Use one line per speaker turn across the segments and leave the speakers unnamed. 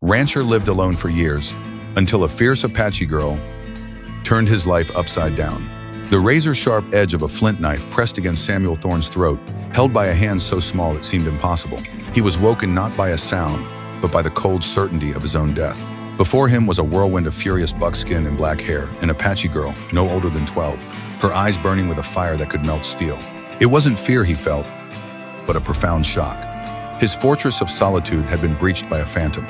Rancher lived alone for years, until a fierce Apache girl turned his life upside down. The razor-sharp edge of a flint knife pressed against Samuel Thorne's throat, held by a hand so small it seemed impossible. He was woken not by a sound, but by the cold certainty of his own death. Before him was a whirlwind of furious buckskin and black hair, an Apache girl, no older than 12, her eyes burning with a fire that could melt steel. It wasn't fear he felt, but a profound shock. His fortress of solitude had been breached by a phantom.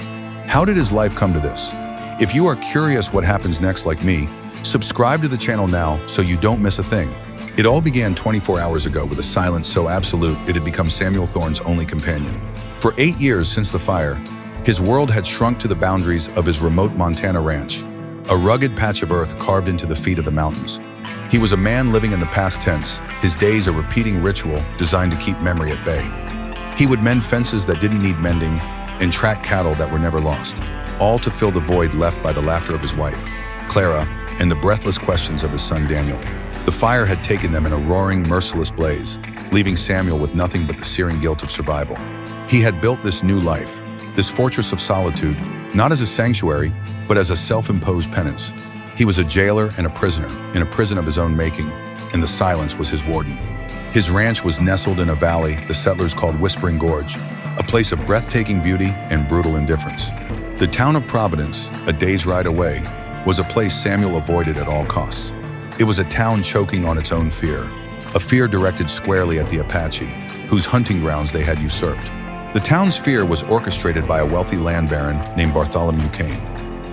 How did his life come to this? If you are curious what happens next like me, subscribe to the channel now so you don't miss a thing. It all began 24 hours ago with a silence so absolute it had become Samuel Thorne's only companion. For 8 years since the fire, his world had shrunk to the boundaries of his remote Montana ranch, a rugged patch of earth carved into the feet of the mountains. He was a man living in the past tense, his days a repeating ritual designed to keep memory at bay. He would mend fences that didn't need mending and track cattle that were never lost, all to fill the void left by the laughter of his wife, Clara, and the breathless questions of his son Daniel. The fire had taken them in a roaring, merciless blaze, leaving Samuel with nothing but the searing guilt of survival. He had built this new life, this fortress of solitude, not as a sanctuary, but as a self-imposed penance. He was a jailer and a prisoner, in a prison of his own making, and the silence was his warden. His ranch was nestled in a valley the settlers called Whispering Gorge, a place of breathtaking beauty and brutal indifference. The town of Providence, a day's ride away, was a place Samuel avoided at all costs. It was a town choking on its own fear, a fear directed squarely at the Apache, whose hunting grounds they had usurped. The town's fear was orchestrated by a wealthy land baron named Bartholomew Kane,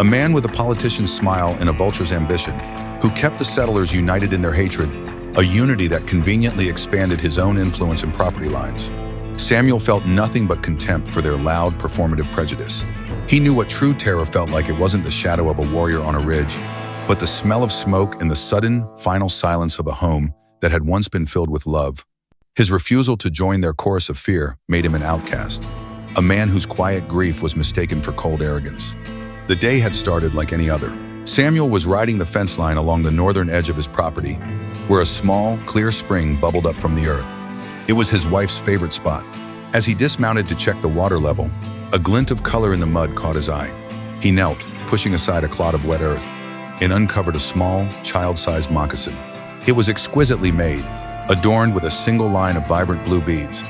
a man with a politician's smile and a vulture's ambition, who kept the settlers united in their hatred, a unity that conveniently expanded his own influence and property lines. Samuel felt nothing but contempt for their loud, performative prejudice. He knew what true terror felt like. It wasn't the shadow of a warrior on a ridge, but the smell of smoke and the sudden, final silence of a home that had once been filled with love. His refusal to join their chorus of fear made him an outcast, a man whose quiet grief was mistaken for cold arrogance. The day had started like any other. Samuel was riding the fence line along the northern edge of his property, where a small, clear spring bubbled up from the earth. It was his wife's favorite spot. As he dismounted to check the water level, a glint of color in the mud caught his eye. He knelt, pushing aside a clod of wet earth, and uncovered a small, child-sized moccasin. It was exquisitely made, adorned with a single line of vibrant blue beads.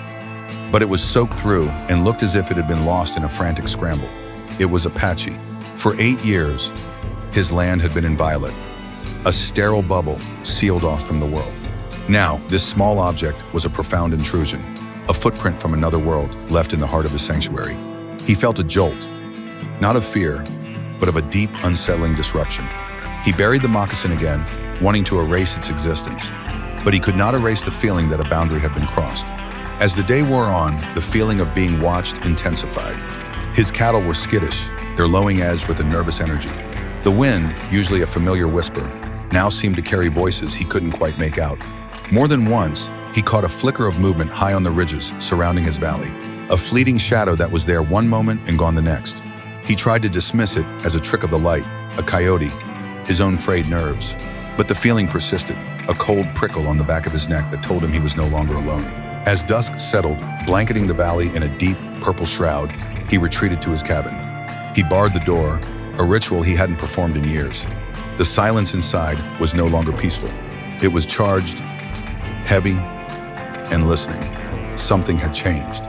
But it was soaked through and looked as if it had been lost in a frantic scramble. It was Apache. For 8 years, his land had been inviolate, a sterile bubble sealed off from the world. Now, this small object was a profound intrusion, a footprint from another world left in the heart of his sanctuary. He felt a jolt, not of fear, but of a deep, unsettling disruption. He buried the moccasin again, wanting to erase its existence. But he could not erase the feeling that a boundary had been crossed. As the day wore on, the feeling of being watched intensified. His cattle were skittish, their lowing edged with a nervous energy. The wind, usually a familiar whisper, now seemed to carry voices he couldn't quite make out. More than once, he caught a flicker of movement high on the ridges surrounding his valley, a fleeting shadow that was there one moment and gone the next. He tried to dismiss it as a trick of the light, a coyote, his own frayed nerves. But the feeling persisted, a cold prickle on the back of his neck that told him he was no longer alone. As dusk settled, blanketing the valley in a deep, purple shroud, he retreated to his cabin. He barred the door, a ritual he hadn't performed in years. The silence inside was no longer peaceful. It was charged, heavy, and listening. Something had changed.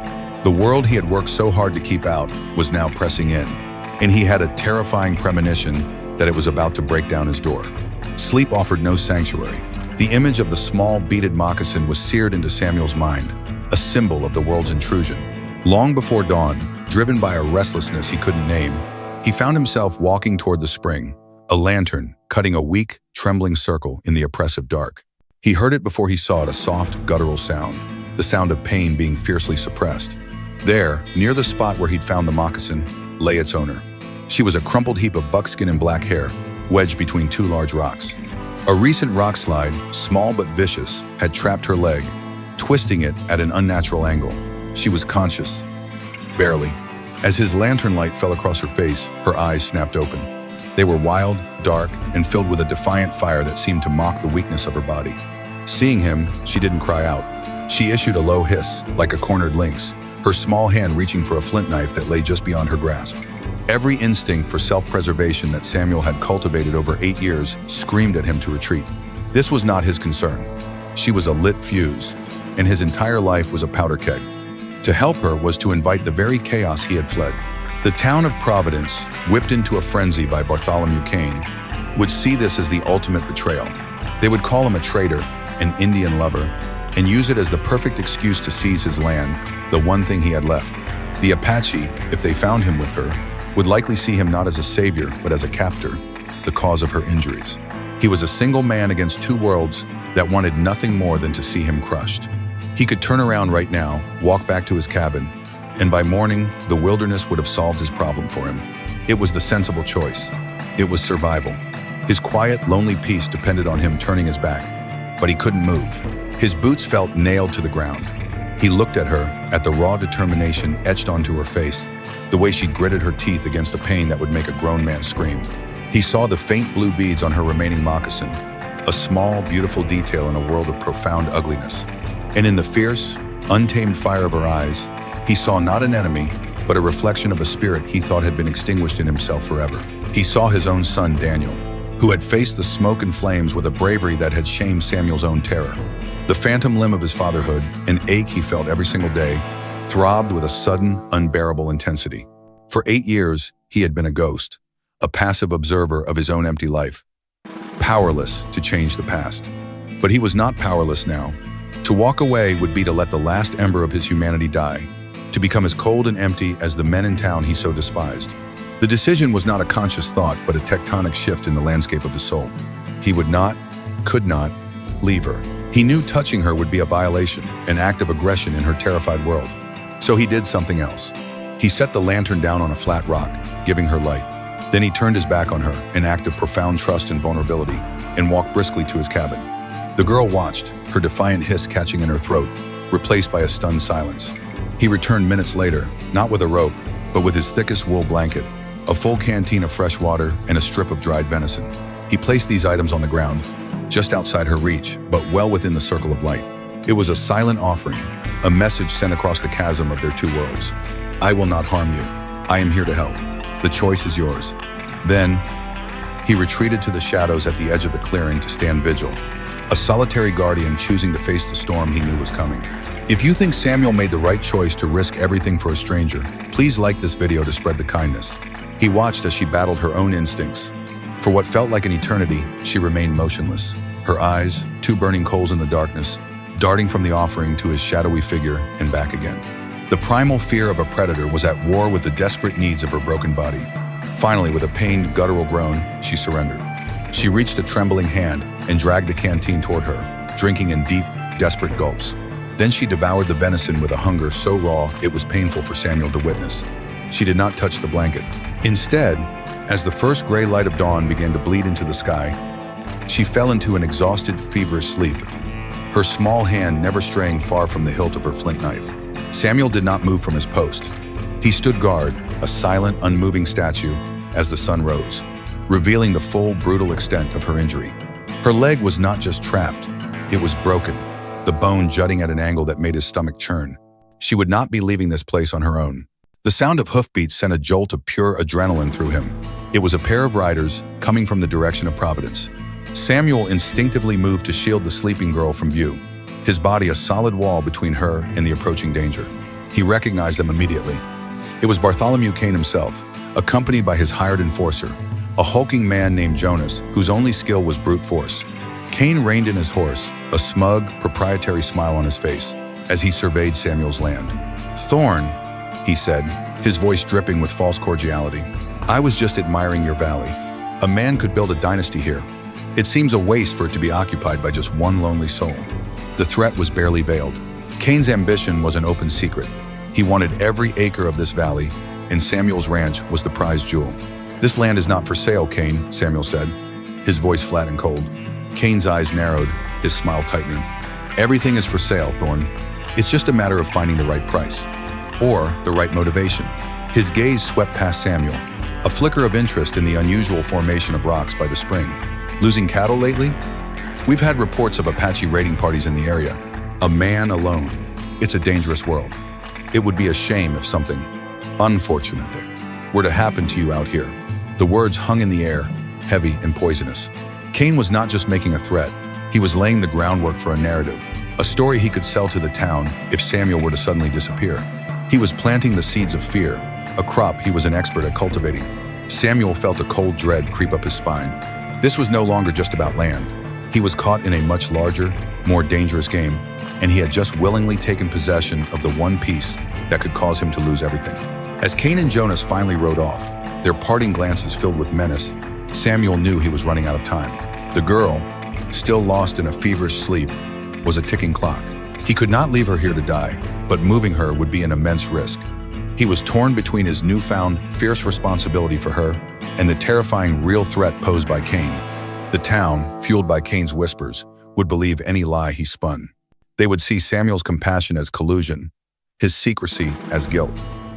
The world he had worked so hard to keep out was now pressing in, and he had a terrifying premonition that it was about to break down his door. Sleep offered no sanctuary. The image of the small, beaded moccasin was seared into Samuel's mind, a symbol of the world's intrusion. Long before dawn, driven by a restlessness he couldn't name, he found himself walking toward the spring, a lantern cutting a weak, trembling circle in the oppressive dark. He heard it before he saw it, a soft, guttural sound, the sound of pain being fiercely suppressed. There, near the spot where he'd found the moccasin, lay its owner. She was a crumpled heap of buckskin and black hair, wedged between two large rocks. A recent rock slide, small but vicious, had trapped her leg, twisting it at an unnatural angle. She was conscious, barely. As his lantern light fell across her face, her eyes snapped open. They were wild, dark, and filled with a defiant fire that seemed to mock the weakness of her body. Seeing him, she didn't cry out. She issued a low hiss, like a cornered lynx, her small hand reaching for a flint knife that lay just beyond her grasp. Every instinct for self-preservation that Samuel had cultivated over 8 years screamed at him to retreat. This was not his concern. She was a lit fuse, and his entire life was a powder keg. To help her was to invite the very chaos he had fled. The town of Providence, whipped into a frenzy by Bartholomew Kane, would see this as the ultimate betrayal. They would call him a traitor, an Indian lover, and use it as the perfect excuse to seize his land, the one thing he had left. The Apache, if they found him with her, would likely see him not as a savior, but as a captor, the cause of her injuries. He was a single man against two worlds that wanted nothing more than to see him crushed. He could turn around right now, walk back to his cabin, and by morning, the wilderness would have solved his problem for him. It was the sensible choice. It was survival. His quiet, lonely peace depended on him turning his back, but he couldn't move. His boots felt nailed to the ground. He looked at her, at the raw determination etched onto her face, the way she gritted her teeth against a pain that would make a grown man scream. He saw the faint blue beads on her remaining moccasin, a small, beautiful detail in a world of profound ugliness. And in the fierce, untamed fire of her eyes, he saw not an enemy, but a reflection of a spirit he thought had been extinguished in himself forever. He saw his own son, Daniel, who had faced the smoke and flames with a bravery that had shamed Samuel's own terror. The phantom limb of his fatherhood, an ache he felt every single day, throbbed with a sudden, unbearable intensity. For 8 years, he had been a ghost, a passive observer of his own empty life, powerless to change the past. But he was not powerless now. To walk away would be to let the last ember of his humanity die, to become as cold and empty as the men in town he so despised. The decision was not a conscious thought, but a tectonic shift in the landscape of his soul. He would not, could not, leave her. He knew touching her would be a violation, an act of aggression in her terrified world. So he did something else. He set the lantern down on a flat rock, giving her light. Then he turned his back on her, an act of profound trust and vulnerability, and walked briskly to his cabin. The girl watched, her defiant hiss catching in her throat, replaced by a stunned silence. He returned minutes later, not with a rope, but with his thickest wool blanket, a full canteen of fresh water, and a strip of dried venison. He placed these items on the ground, just outside her reach, but well within the circle of light. It was a silent offering, a message sent across the chasm of their two worlds. I will not harm you. I am here to help. The choice is yours. Then, he retreated to the shadows at the edge of the clearing to stand vigil, a solitary guardian choosing to face the storm he knew was coming. If you think Samuel made the right choice to risk everything for a stranger, please like this video to spread the kindness. He watched as she battled her own instincts. For what felt like an eternity, she remained motionless, her eyes, two burning coals in the darkness, darting from the offering to his shadowy figure and back again. The primal fear of a predator was at war with the desperate needs of her broken body. Finally, with a pained, guttural groan, she surrendered. She reached a trembling hand and dragged the canteen toward her, drinking in deep, desperate gulps. Then she devoured the venison with a hunger so raw it was painful for Samuel to witness. She did not touch the blanket. Instead, as the first gray light of dawn began to bleed into the sky, she fell into an exhausted, feverish sleep, her small hand never straying far from the hilt of her flint knife. Samuel did not move from his post. He stood guard, a silent, unmoving statue, as the sun rose, revealing the full, brutal extent of her injury. Her leg was not just trapped, it was broken, the bone jutting at an angle that made his stomach churn. She would not be leaving this place on her own. The sound of hoofbeats sent a jolt of pure adrenaline through him. It was a pair of riders coming from the direction of Providence. Samuel instinctively moved to shield the sleeping girl from view, his body a solid wall between her and the approaching danger. He recognized them immediately. It was Bartholomew Kane himself, accompanied by his hired enforcer, a hulking man named Jonas, whose only skill was brute force. Kane reined in his horse, a smug, proprietary smile on his face, as he surveyed Samuel's land. "Thorne," he said, his voice dripping with false cordiality, "I was just admiring your valley. A man could build a dynasty here. It seems a waste for it to be occupied by just one lonely soul." The threat was barely veiled. Kane's ambition was an open secret. He wanted every acre of this valley, and Samuel's ranch was the prized jewel. "This land is not for sale, Kane," Samuel said, his voice flat and cold. Kane's eyes narrowed, his smile tightening. "Everything is for sale, Thorne. It's just a matter of finding the right price. Or the right motivation." His gaze swept past Samuel, a flicker of interest in the unusual formation of rocks by the spring. "Losing cattle lately? We've had reports of Apache raiding parties in the area. A man alone. It's a dangerous world. It would be a shame if something unfortunate there." were to happen to you out here." The words hung in the air, heavy and poisonous. Cain was not just making a threat. He was laying the groundwork for a narrative, a story he could sell to the town if Samuel were to suddenly disappear. He was planting the seeds of fear, a crop he was an expert at cultivating. Samuel felt a cold dread creep up his spine. This was no longer just about land. He was caught in a much larger, more dangerous game, and he had just willingly taken possession of the one piece that could cause him to lose everything. As Cain and Jonas finally rode off, their parting glances filled with menace, Samuel knew he was running out of time. The girl, still lost in a feverish sleep, was a ticking clock. He could not leave her here to die, but moving her would be an immense risk. He was torn between his newfound, fierce responsibility for her and the terrifying real threat posed by Cain. The town, fueled by Cain's whispers, would believe any lie he spun. They would see Samuel's compassion as collusion, his secrecy as guilt.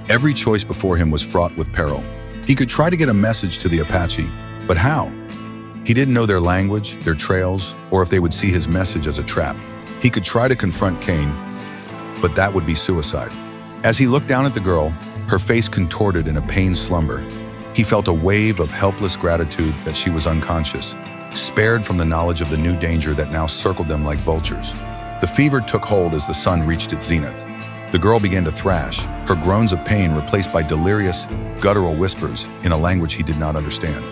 Every choice before him was fraught with peril. He could try to get a message to the Apache, but how? He didn't know their language, their trails, or if they would see his message as a trap. He could try to confront Cain, but that would be suicide. As he looked down at the girl, her face contorted in a pained slumber, he felt a wave of helpless gratitude that she was unconscious, spared from the knowledge of the new danger that now circled them like vultures. The fever took hold as the sun reached its zenith. The girl began to thrash, her groans of pain replaced by delirious, guttural whispers in a language he did not understand.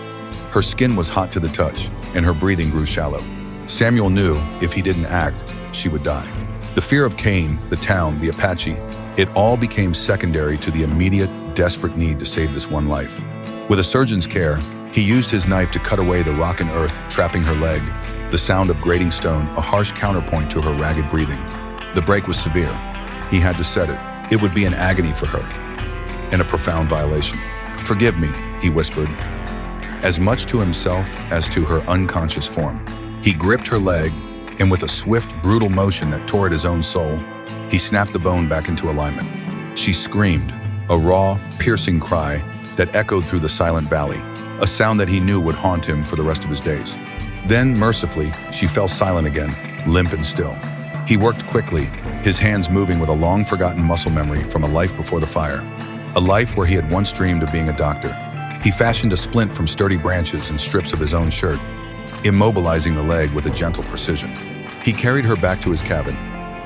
Her skin was hot to the touch, and her breathing grew shallow. Samuel knew if he didn't act, she would die. The fear of Cain, the town, the Apache, it all became secondary to the immediate, desperate need to save this one life. With a surgeon's care, he used his knife to cut away the rock and earth trapping her leg, the sound of grating stone a harsh counterpoint to her ragged breathing. The break was severe. He had to set it. It would be an agony for her, and a profound violation. "Forgive me," he whispered, as much to himself as to her unconscious form. He gripped her leg, and with a swift, brutal motion that tore at his own soul, he snapped the bone back into alignment. She screamed, a raw, piercing cry that echoed through the silent valley, a sound that he knew would haunt him for the rest of his days. Then, mercifully, she fell silent again, limp and still. He worked quickly, his hands moving with a long-forgotten muscle memory from a life before the fire, a life where he had once dreamed of being a doctor. He fashioned a splint from sturdy branches and strips of his own shirt, immobilizing the leg with a gentle precision. He carried her back to his cabin,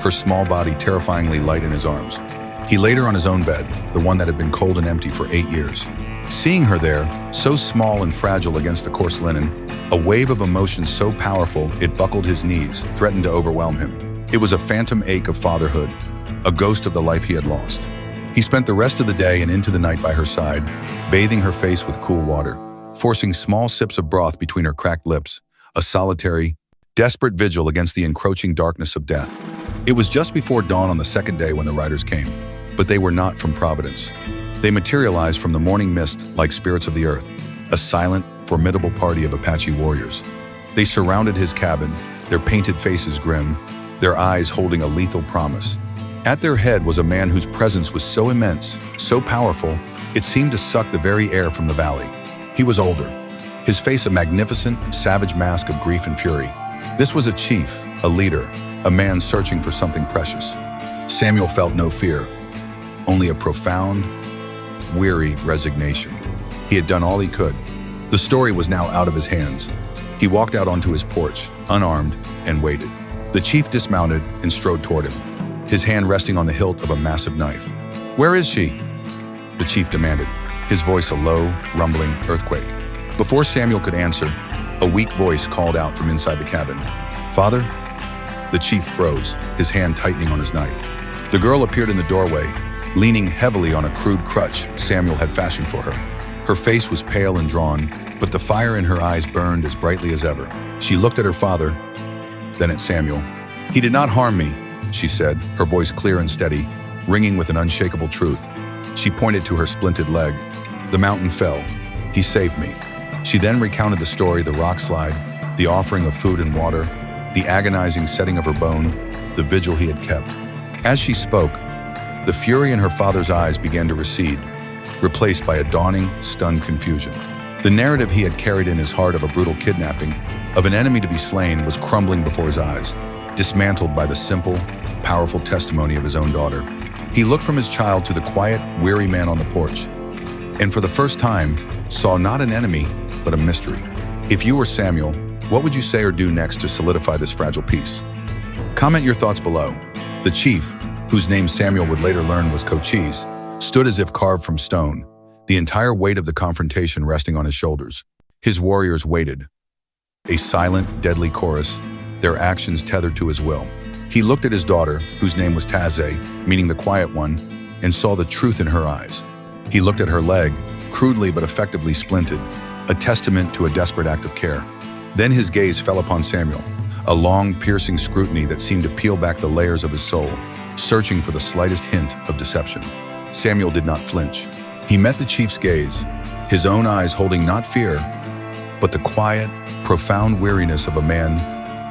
her small body terrifyingly light in his arms. He laid her on his own bed, the one that had been cold and empty for 8 years. Seeing her there, so small and fragile against the coarse linen, a wave of emotion so powerful it buckled his knees, threatened to overwhelm him. It was a phantom ache of fatherhood, a ghost of the life he had lost. He spent the rest of the day and into the night by her side, bathing her face with cool water, forcing small sips of broth between her cracked lips, a solitary, desperate vigil against the encroaching darkness of death. It was just before dawn on the second day when the riders came, but they were not from Providence. They materialized from the morning mist like spirits of the earth, a silent, formidable party of Apache warriors. They surrounded his cabin, their painted faces grim, their eyes holding a lethal promise. At their head was a man whose presence was so immense, so powerful, it seemed to suck the very air from the valley. He was older, his face a magnificent, savage mask of grief and fury. This was a chief, a leader, a man searching for something precious. Samuel felt no fear, only a profound, weary resignation. He had done all he could. The story was now out of his hands. He walked out onto his porch, unarmed, and waited. The chief dismounted and strode toward him, his hand resting on the hilt of a massive knife. "Where is she?" the chief demanded, his voice a low, rumbling earthquake. Before Samuel could answer, a weak voice called out from inside the cabin. "Father?" The chief froze, his hand tightening on his knife. The girl appeared in the doorway, leaning heavily on a crude crutch Samuel had fashioned for her. Her face was pale and drawn, but the fire in her eyes burned as brightly as ever. She looked at her father, then at Samuel. "He did not harm me," she said, her voice clear and steady, ringing with an unshakable truth. She pointed to her splinted leg. "The mountain fell. He saved me." She then recounted the story, the rock slide, the offering of food and water, the agonizing setting of her bone, the vigil he had kept. As she spoke, the fury in her father's eyes began to recede, replaced by a dawning, stunned confusion. The narrative he had carried in his heart of a brutal kidnapping, of an enemy to be slain, was crumbling before his eyes, dismantled by the simple, powerful testimony of his own daughter. He looked from his child to the quiet, weary man on the porch. and for the first time, saw not an enemy, but a mystery. If you were Samuel, what would you say or do next to solidify this fragile peace? Comment your thoughts below. The chief, whose name Samuel would later learn was Cochise, stood as if carved from stone, the entire weight of the confrontation resting on his shoulders. His warriors waited, a silent, deadly chorus, their actions tethered to his will. He looked at his daughter, whose name was Taze, meaning the quiet one, and saw the truth in her eyes. He looked at her leg, crudely but effectively splinted, a testament to a desperate act of care. Then his gaze fell upon Samuel, a long, piercing scrutiny that seemed to peel back the layers of his soul, searching for the slightest hint of deception. Samuel did not flinch. He met the chief's gaze, his own eyes holding not fear, but the quiet, profound weariness of a man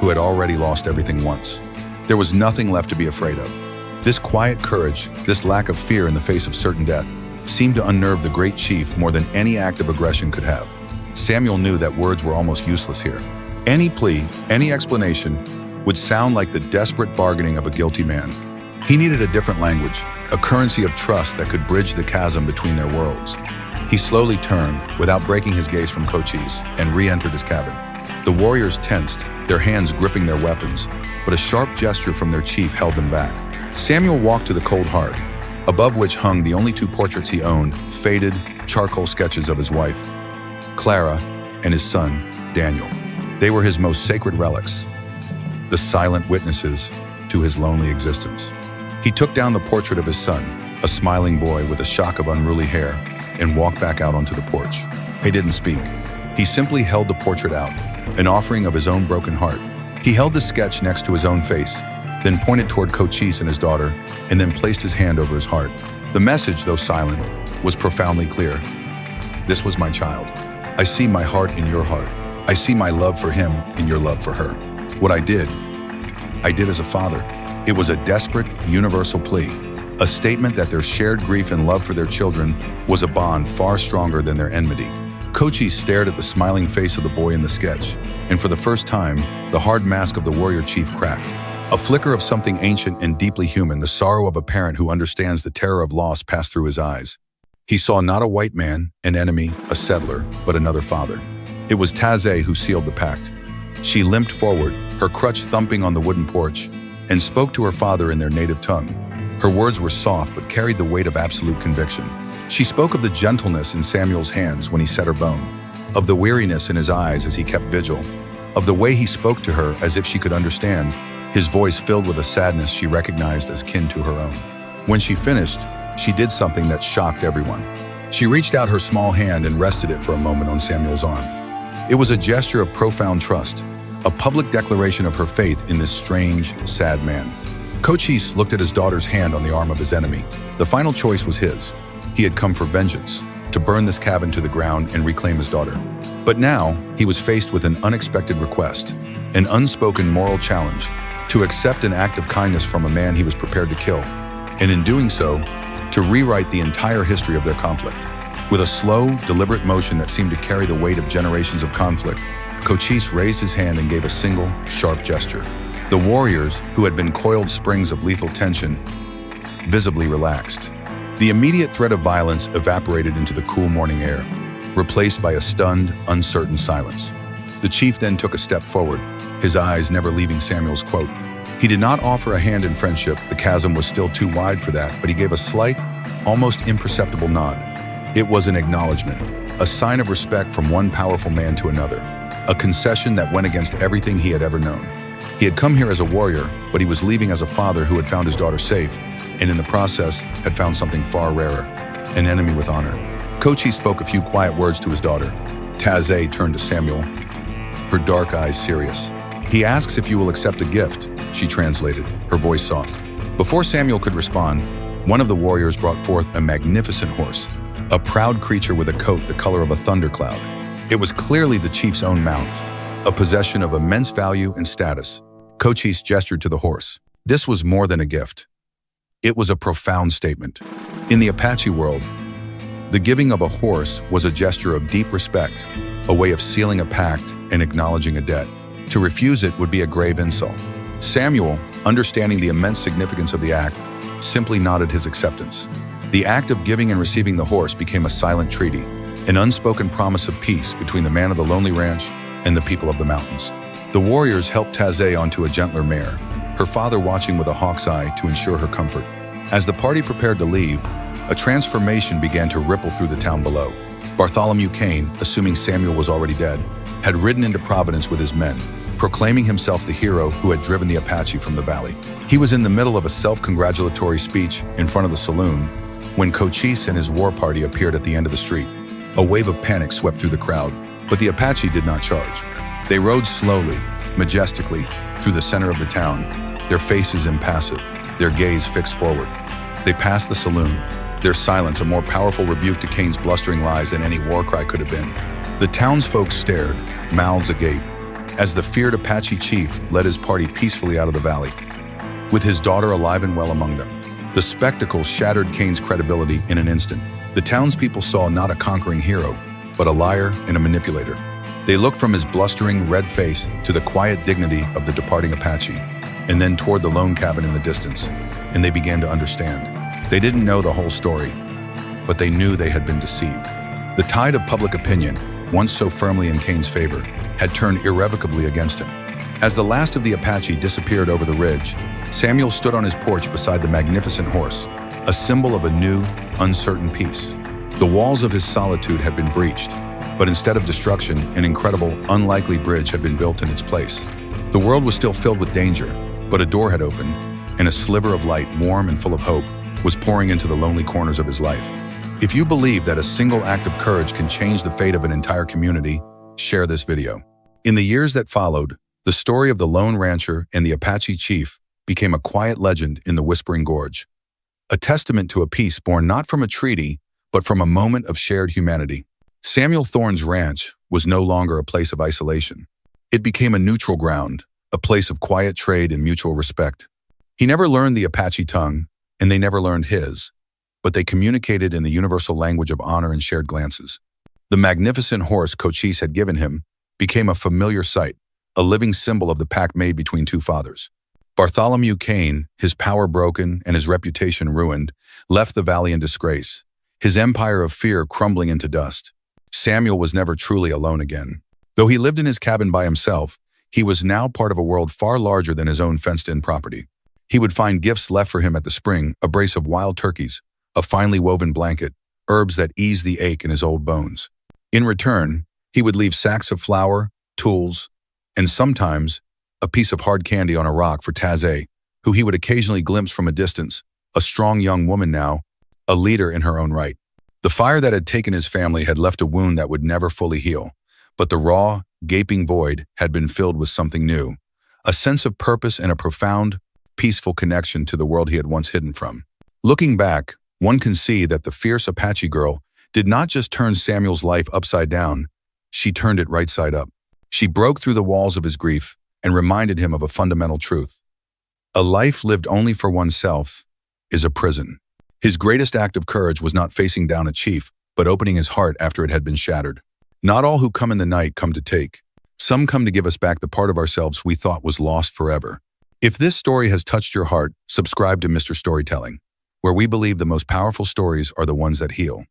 who had already lost everything once. There was nothing left to be afraid of. This quiet courage, this lack of fear in the face of certain death, seemed to unnerve the great chief more than any act of aggression could have. Samuel knew that words were almost useless here. Any plea, any explanation, would sound like the desperate bargaining of a guilty man. He needed a different language, a currency of trust that could bridge the chasm between their worlds. He slowly turned, without breaking his gaze from Cochise, and re-entered his cabin. The warriors tensed, their hands gripping their weapons, but a sharp gesture from their chief held them back. Samuel walked to the cold hearth, above which hung the only two portraits he owned, faded, charcoal sketches of his wife, Clara, and his son, Daniel. They were his most sacred relics, the silent witnesses to his lonely existence. He took down the portrait of his son, a smiling boy with a shock of unruly hair, and walked back out onto the porch. He didn't speak. He simply held the portrait out, an offering of his own broken heart. He held the sketch next to his own face, then pointed toward Cochise and his daughter, and then placed his hand over his heart. The message, though silent, was profoundly clear. This was my child. I see my heart in your heart. I see my love for him in your love for her. What I did as a father. It was a desperate, universal plea, a statement that their shared grief and love for their children was a bond far stronger than their enmity. Cochise stared at the smiling face of the boy in the sketch, and for the first time, the hard mask of the warrior chief cracked. A flicker of something ancient and deeply human, the sorrow of a parent who understands the terror of loss, passed through his eyes. He saw not a white man, an enemy, a settler, but another father. It was Taze who sealed the pact. She limped forward, her crutch thumping on the wooden porch, and spoke to her father in their native tongue. Her words were soft but carried the weight of absolute conviction. She spoke of the gentleness in Samuel's hands when he set her bone, of the weariness in his eyes as he kept vigil, of the way he spoke to her as if she could understand, his voice filled with a sadness she recognized as kin to her own. When she finished, she did something that shocked everyone. She reached out her small hand and rested it for a moment on Samuel's arm. It was a gesture of profound trust, a public declaration of her faith in this strange, sad man. Cochise looked at his daughter's hand on the arm of his enemy. The final choice was his. He had come for vengeance, to burn this cabin to the ground and reclaim his daughter. But now, he was faced with an unexpected request, an unspoken moral challenge, to accept an act of kindness from a man he was prepared to kill, and in doing so, to rewrite the entire history of their conflict. With a slow, deliberate motion that seemed to carry the weight of generations of conflict, Cochise raised his hand and gave a single, sharp gesture. The warriors, who had been coiled springs of lethal tension, visibly relaxed. The immediate threat of violence evaporated into the cool morning air, replaced by a stunned, uncertain silence. The chief then took a step forward, his eyes never leaving Samuel's quote. He did not offer a hand in friendship, the chasm was still too wide for that, but he gave a slight, almost imperceptible nod. It was an acknowledgement, a sign of respect from one powerful man to another, a concession that went against everything he had ever known. He had come here as a warrior, but he was leaving as a father who had found his daughter safe, and in the process had found something far rarer, an enemy with honor. Cochise spoke a few quiet words to his daughter. Taze turned to Samuel, her dark eyes serious. He asks if you will accept a gift, she translated, her voice soft. Before Samuel could respond, one of the warriors brought forth a magnificent horse, a proud creature with a coat the color of a thundercloud. It was clearly the chief's own mount, a possession of immense value and status. Cochise gestured to the horse. This was more than a gift. It was a profound statement. In the Apache world, the giving of a horse was a gesture of deep respect, a way of sealing a pact and acknowledging a debt. To refuse it would be a grave insult. Samuel, understanding the immense significance of the act, simply nodded his acceptance. The act of giving and receiving the horse became a silent treaty, an unspoken promise of peace between the man of the lonely ranch and the people of the mountains. The warriors helped Taizé onto a gentler mare, her father watching with a hawk's eye to ensure her comfort. As the party prepared to leave, a transformation began to ripple through the town below. Bartholomew Kane, assuming Samuel was already dead, had ridden into Providence with his men, proclaiming himself the hero who had driven the Apache from the valley. He was in the middle of a self-congratulatory speech in front of the saloon when Cochise and his war party appeared at the end of the street. A wave of panic swept through the crowd, but the Apache did not charge. They rode slowly, majestically, through the center of the town, their faces impassive, their gaze fixed forward. They passed the saloon, their silence a more powerful rebuke to Kane's blustering lies than any war cry could have been. The townsfolk stared, mouths agape, as the feared Apache chief led his party peacefully out of the valley, with his daughter alive and well among them. The spectacle shattered Kane's credibility in an instant. The townspeople saw not a conquering hero, but a liar and a manipulator. They looked from his blustering, red face to the quiet dignity of the departing Apache, and then toward the lone cabin in the distance, and they began to understand. They didn't know the whole story, but they knew they had been deceived. The tide of public opinion, once so firmly in Kane's favor, had turned irrevocably against him. As the last of the Apache disappeared over the ridge, Samuel stood on his porch beside the magnificent horse, a symbol of a new, uncertain peace. The walls of his solitude had been breached, but instead of destruction, an incredible, unlikely bridge had been built in its place. The world was still filled with danger, but a door had opened, and a sliver of light, warm and full of hope, was pouring into the lonely corners of his life. If you believe that a single act of courage can change the fate of an entire community, share this video. In the years that followed, the story of the lone rancher and the Apache chief became a quiet legend in the Whispering Gorge, a testament to a peace born not from a treaty, but from a moment of shared humanity. Samuel Thorne's ranch was no longer a place of isolation. It became a neutral ground, a place of quiet trade and mutual respect. He never learned the Apache tongue, and they never learned his, but they communicated in the universal language of honor and shared glances. The magnificent horse Cochise had given him became a familiar sight, a living symbol of the pact made between two fathers. Bartholomew Kane, his power broken and his reputation ruined, left the valley in disgrace, his empire of fear crumbling into dust. Samuel was never truly alone again. Though he lived in his cabin by himself, he was now part of a world far larger than his own fenced-in property. He would find gifts left for him at the spring, a brace of wild turkeys, a finely woven blanket, herbs that eased the ache in his old bones. In return, he would leave sacks of flour, tools, and sometimes a piece of hard candy on a rock for Taizé, who he would occasionally glimpse from a distance, a strong young woman now, a leader in her own right. The fire that had taken his family had left a wound that would never fully heal, but the raw, gaping void had been filled with something new, a sense of purpose and a profound, peaceful connection to the world he had once hidden from. Looking back, one can see that the fierce Apache girl did not just turn Samuel's life upside down, she turned it right side up. She broke through the walls of his grief and reminded him of a fundamental truth. A life lived only for oneself is a prison. His greatest act of courage was not facing down a chief, but opening his heart after it had been shattered. Not all who come in the night come to take. Some come to give us back the part of ourselves we thought was lost forever. If this story has touched your heart, subscribe to Mr. Storytelling, where we believe the most powerful stories are the ones that heal.